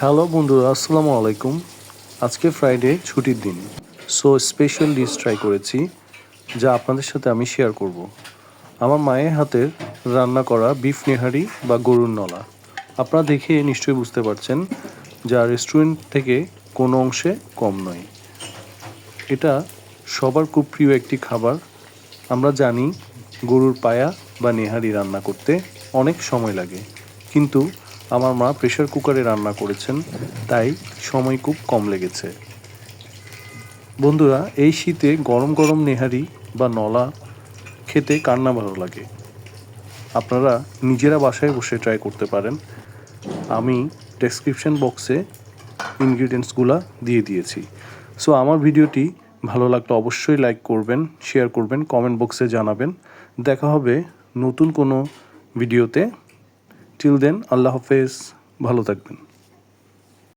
Hello বন্ধুরা, আসসালামু আলাইকুম। আজকে ফ্রাইডে, ছুটির দিন। সো স্পেশাল ডিশ ট্রাই করেছি, যা আপনাদের সাথে আমি শেয়ার করব। আমার মায়ের হাতের রান্না করা বিফ নেহারি বা গরুর নলা। আপনারা দেখে নিশ্চয়ই বুঝতে পারছেন, যা রেস্টুরেন্ট থেকে কোনো অংশে কম নয়। এটা সবার খুব প্রিয় একটি খাবার। আমরা জানি গরুর পায়া বা নেহারি রান্না করতে অনেক সময় লাগে, কিন্তু আমার মা প্রেশার কুকারে রান্না করেছেন, তাই সময় খুব কম লেগেছে। বন্ধুরা, এই শীতে গরম গরম নেহারি বা নলা খেতে কার না ভালো লাগে। আপনারা নিজেরা বাসায় বসে ট্রাই করতে পারেন। আমি ডেসক্রিপশন বক্সে ইনগ্রিডিয়েন্টসগুলো দিয়ে দিয়েছি। সো আমার ভিডিওটি ভালো লাগলে অবশ্যই লাইক করবেন, শেয়ার করবেন, কমেন্ট বক্সে জানাবেন। দেখা হবে নতুন কোনো ভিডিওতে। টিল দেন, আল্লাহ হাফেজ, ভালো থাকবেন।